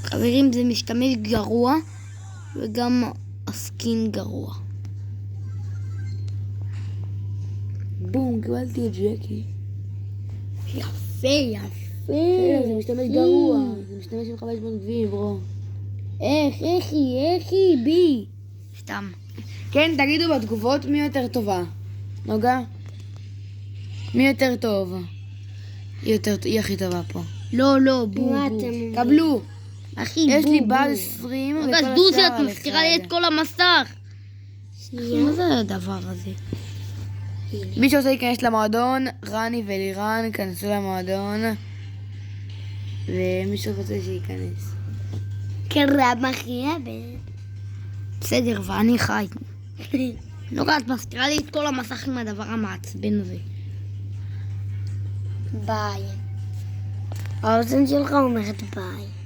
חברים, זה משתמש גרוע, וגם הסקין גרוע. בום, קיבלתי את ג'קי. יפה, יפה. זה משתמש גרוע. זה משתמש עם 500 גביעים, ברו. איך בי. סתם. כן, תגידו בתגובות מי יותר טובה. נוגה? מי יותר טוב? היא הכי טובה פה. לא, בו. קבלו. אחי, יש בו. לי בר 20 וכל השאר דוזי, את על מזכירה לי את כל המסך. מה זה הדבר הזה? מי שרוצה להיכנס למועדון, רני ולירן, כנסו למועדון. ומי שרוצה שייכנס. קרב מחייבת. בסדר, ואני חי. נוגה, את מזכירה לי את כל המסך עם הדבר המעצבן הזה. ביי. האוזן שלך אומרת ביי.